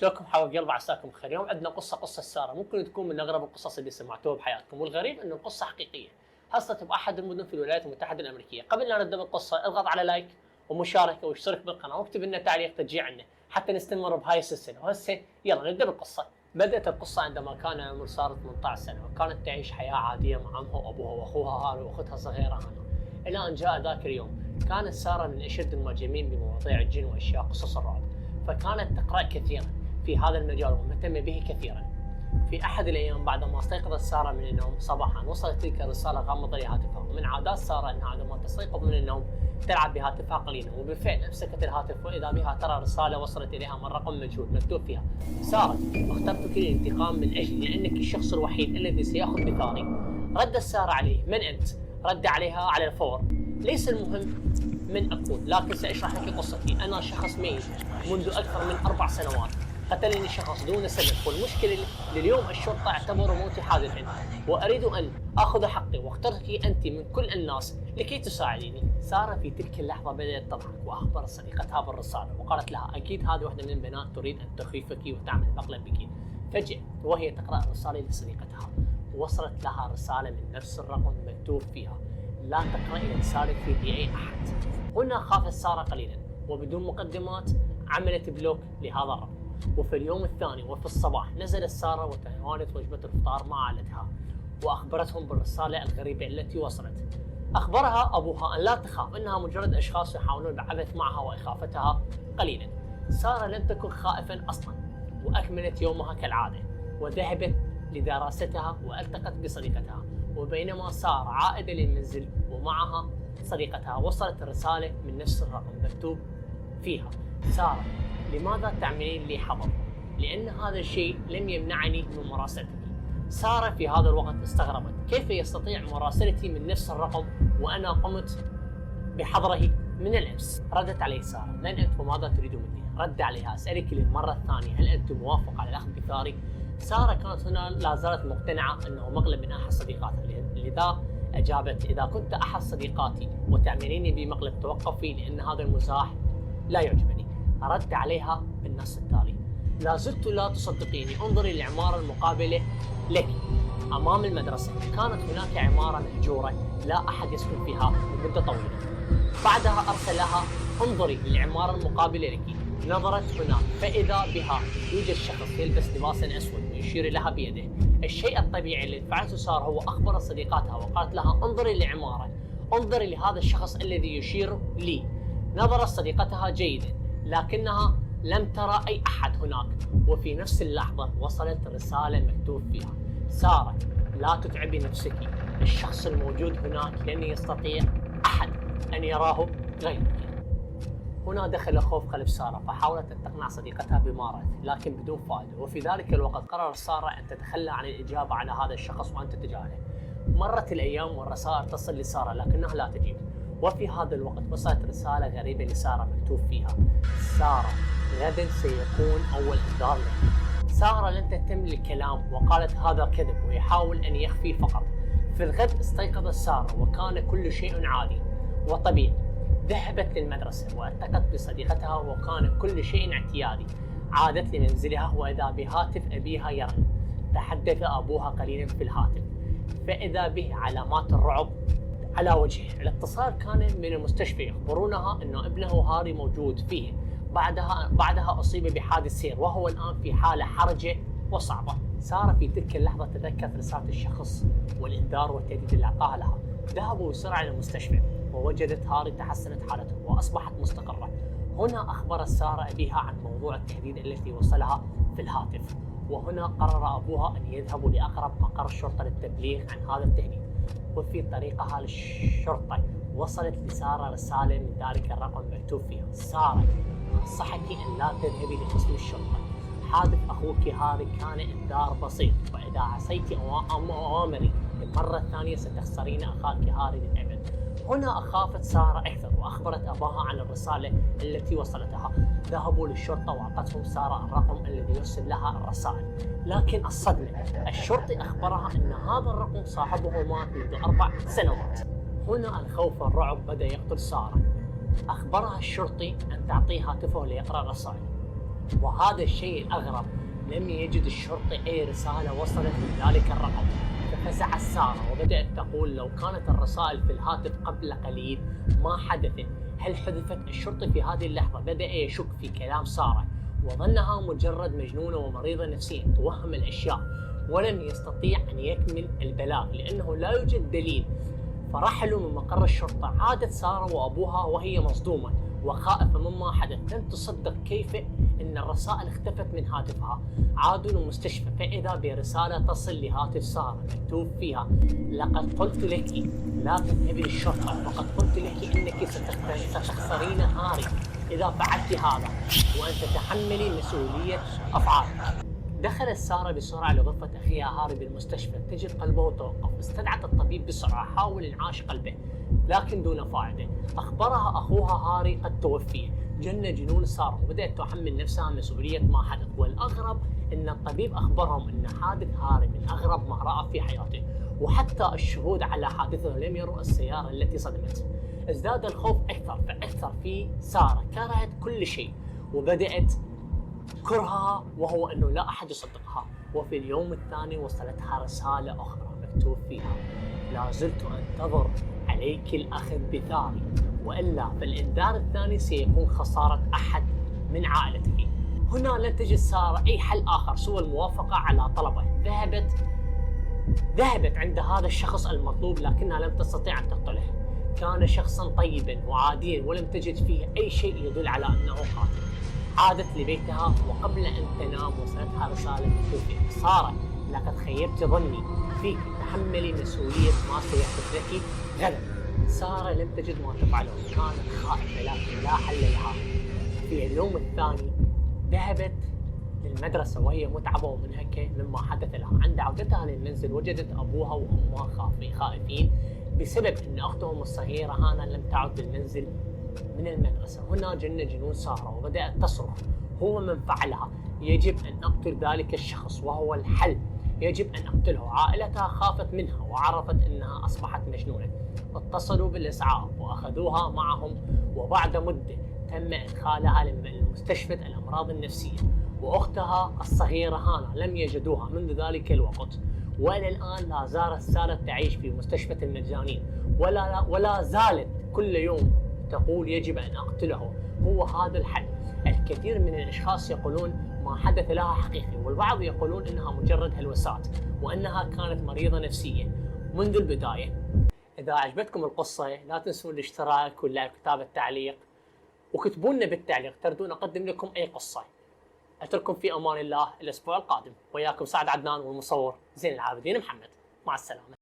شلونكم حبايب قلب، عساكم بخير. اليوم عندنا قصة سارة، ممكن تكون من أغرب القصص اللي سمعتوها بحياتكم، والغريب إنه القصة حقيقية. حصلت بأحد المدن في الولايات المتحدة الأمريكية. قبل لا نبدأ بالقصة اضغط على لايك ومشاركة واشترك بالقناة واكتب لنا تعليق تشجيع عنا حتى نستمر بهاي السلسلة. وهسه يلا نبدأ بالقصة. بدأت القصة عندما كان عمر سارة 18 سنة، وكانت تعيش حياة عادية مع أمها وأبوها وأخوها هانو وأختها الصغيرة هانا. إلى أن جاء ذاك اليوم. كانت سارة من أشد المعجبين بمواضيع الجن وأشياء قصص الرعب، فكانت تقرأ كثيرا في هذا المجال ومهتمة به كثيرا. في أحد الأيام بعدما استيقظت سارة من النوم صباحا، وصلت تلك الرسالة غامضة لهاتفها. ومن عادات سارة أنها عندما تستيقظ من النوم تلعب بهاتفها قليلا، وبالفعل أمسكت الهاتف وإذا بها ترى رسالة وصلت إليها من رقم مجهول مكتوب فيها: سارة، اخترتك للانتقام من أجلي لأنك الشخص الوحيد الذي سيأخذ بثاري. ردت سارة عليه: من أنت؟ رد عليها على الفور: ليس المهم من أكون، لكن سأشرح لك قصتي. أنا شخص ميت منذ أكثر من 4 سنوات. قتلني شخص دون سبب، والمشكلة لليوم الشرطة اعتبروا موتي حادثا، وأريد أن أخذ حقي، واخترتك أنت من كل الناس لكي تساعديني. سارة في تلك اللحظة بدأت تضحك، وأخبرت صديقتها بالرسالة وقالت لها: أكيد هذه واحدة من البنات تريد أن تخيفك وتعمل مقلب بك. فجأة وهي تقرأ الرسالة لصديقتها، وصلت لها رسالة من نفس الرقم مكتوب فيها: لا تقرأي رسالتي لأي أحد. هنا خافت سارة قليلا، وبدون مقدمات عملت بلوك لهذا الرقم. وفي اليوم الثاني وفي الصباح نزلت سارة وتناولت وجبة الإفطار مع عائلتها، وأخبرتهم بالرسالة الغريبة التي وصلت. أخبرها أبوها أن لا تخاف، إنها مجرد أشخاص يحاولون العبث معها وإخافتها قليلا. سارة لم تكن خائفا أصلا، وأكملت يومها كالعادة وذهبت لدراستها والتقت بصديقتها. وبينما سارة عائدة للمنزل ومعها صديقتها، وصلت الرسالة من نفس الرقم مكتوب فيها: سارة، لماذا تعملين لي حظر؟ لأن هذا الشيء لم يمنعني من مراسلتك. سارة في هذا الوقت استغربت: كيف يستطيع مراسلتي من نفس الرقم وأنا قمت بحظره من الأمس؟ ردت عليه سارة: من أنت وماذا تريد مني؟ رد عليها: أسألك للمرة الثانية، هل أنت موافق على الأخذ بثاري؟ سارة كانت هنا لا زالت مقتنعة أنه مقلب من أحد صديقاتها، لذا أجابت: إذا كنت أحد صديقاتي وتعمليني بمقلب توقفي، لأن هذا المزاح لا يعجبني. رد عليها بالنص التالي: لا زلت لا تصدقيني، انظري للعمارة المقابلة لك أمام المدرسة. كانت هناك عمارة مهجورة لا أحد يسكن فيها لمدة طويلة. بعدها أرسلها: انظري للعمارة المقابلة لك. نظرت هناك فإذا بها يوجد شخص يلبس لباسا أسود ويشير لها بيده. الشيء الطبيعي اللي فعلته سارة هو أخبرت صديقاتها وقالت لها: انظري للعمارة، انظري لهذا الشخص الذي يشير لي. نظرت صديقتها جيدا، لكنها لم ترى أي أحد هناك. وفي نفس اللحظة وصلت رسالة مكتوب فيها: سارة، لا تتعبي نفسك، الشخص الموجود هناك لن يستطيع أحد أن يراه غيرك. هنا دخل الخوف قلب سارة، فحاولت أن تقنع صديقتها بما رأت، لكن بدون فائدة. وفي ذلك الوقت قررت سارة أن تتخلى عن الإجابة على هذا الشخص وأن تتجاهله. مرت الأيام والرسائل تصل لسارة لكنها لا تجيب. وفي هذا الوقت وصلت رسالة غريبة لسارة مكتوب فيها: سارة، غدا سيكون أول إنذار لك. سارة لم تهتم للكلام وقالت هذا كذب ويحاول أن يخفي فقط. في الغد استيقظت سارة وكان كل شيء عادي وطبيعي. ذهبت للمدرسة والتقت بصديقتها وكان كل شيء اعتيادي. عادت لمنزلها وإذا بهاتف أبيها يرن. تحدث أبوها قليلا في الهاتف، فإذا به علامات الرعب على وجهه. الاتصال كان من المستشفى، يخبرونها أنه ابنه هاري موجود فيه. بعدها أصيب بحادث سير وهو الآن في حالة حرجة وصعبة. سارة في تلك اللحظة تذكرت رسالة الشخص والإنذار والتهديد اللي أعطاها لها. ذهبوا بسرعة إلى المستشفى ووجدت هاري تحسنت حالته وأصبحت مستقرة. هنا أخبرت سارة أبيها عن موضوع التهديد التي وصلها في الهاتف، وهنا قرر أبوها أن يذهبوا لأقرب مقر شرطة للتبليغ عن هذا التهديد. وفي طريقها للشرطة وصلت لسارة رسالة من ذلك الرقم مكتوب فيها: سارة، أنصحك أن لا تذهبي لقسم الشرطة. حادث أخوك هاري كان إنذار بسيط، وإذا عصيت أوامري للمرة الثانية ستخسرين أخاك هاري للأبد. هنا أخافت سارة أكثر وأخبرت أباها عن الرسالة التي وصلتها. ذهبوا للشرطة وأعطتهم سارة الرقم الذي يرسل لها الرسائل، لكن الصدمة، الشرطي أخبرها أن هذا الرقم صاحبه مات منذ 4 سنوات. هنا الخوف والرعب بدأ يقتل سارة. أخبرها الشرطي أن تعطيه هاتفه ليقرأ الرسائل. وهذا الشيء الأغرب، لم يجد الشرطي أي رسالة وصلت من ذلك الرقم. ففزعت سارة وبدأت تقول لو كانت الرسائل في الهاتف قبل قليل ما حدثت. هل حذفت؟ الشرطي في هذه اللحظة بدأ يشك في كلام سارة وظنها مجرد مجنونة ومريضة نفسيا توهم الأشياء، ولم يستطيع أن يكمل البلاغ لأنه لا يوجد دليل. فرحلوا من مقر الشرطة. عادت سارة وأبوها وهي مصدومة وخائفة مما حدث، لم تصدق كيف أن الرسائل اختفت من هاتفها. عادوا للمستشفى فإذا برسالة تصل لهاتف سارة مكتوب فيها: لقد قلت لك لا تذهبي للشرطة، وقد قلت لك أنك ستخسرين هاري إذا فعلت هذا، وأن تتحملي مسؤولية أفعالك. دخلت سارة بسرعة لغرفة أخيها هاري بالمستشفى، تجد قلبه توقف. استدعت الطبيب بسرعة، حاول إنعاش قلبه لكن دون فائدة. أخبرها أخوها هاري قد توفي. جن جنون سارة وبدأت تحمل نفسها مسؤولية ما حدث. والأغرب أن الطبيب أخبرهم أن حادث هاري من أغرب ما رأى في حياته، وحتى الشهود على حادثه لم يروا السيارة التي صدمته. ازداد الخوف أكثر فأكثر في سارة، كرهت كل شيء وبدأت كرهها، وهو أنه لا أحد يصدقها. وفي اليوم الثاني وصلتها رسالة أخرى مكتوب فيها: لا زلت أنتظر عليك الأخذ بثاري، وإلا فالإنذار الثاني سيكون خسارة أحد من عائلتك. هنا لن تجد سارة أي حل آخر سوى الموافقة على طلبه. ذهبت عند هذا الشخص المطلوب لكنها لم تستطيع أن تقتله. كان شخصا طيبا وعاديا ولم تجد فيه أي شيء يدل على أنه قاتل. عادت لبيتها وقبل أن تنام وصلتها رسالة مكتوب فيها: سارة، لقد خيبت ظني فيك، تحملي مسؤولية ما سيحدث لك غدا. سارة لم تجد ما تفعله، كانت خائفة لكن لا حل لها. في اليوم الثاني ذهبت للمدرسة وهي متعبة ومنهكة مما حدث لها. عند عودتها للمنزل وجدت أبوها وأمها خائفين بسبب أن أختهم الصغيرة هانا لم تعد للمنزل من المدرسة. هنا جن جنون سارة وبدأت تصرخ: هو من فعلها، يجب أن أقتل ذلك الشخص وهو الحل، يجب أن أقتله. عائلتها خافت منها وعرفت أنها أصبحت مجنونة. اتصلوا بالإسعاف وأخذوها معهم، وبعد مدة تم إدخالها لمستشفى الأمراض النفسية. وأختها الصغيرة هانا لم يجدوها منذ ذلك الوقت، وإلى الآن لا زالت سارة تعيش في مستشفى المجانين، ولا زالت كل يوم تقول يجب أن أقتله، هو هذا الحل. الكثير من الأشخاص يقولون ما حدث لها حقيقي، والبعض يقولون إنها مجرد هلوسات وأنها كانت مريضة نفسيا منذ البداية. إذا عجبتكم القصة لا تنسون الاشتراك واللايك وكتابة التعليق، وكتبوا لنا بالتعليق تردون أقدم لكم أي قصة. أترككم في أمان الله الأسبوع القادم. وياكم سعد عدنان والمصور زين العابدين محمد. مع السلامة.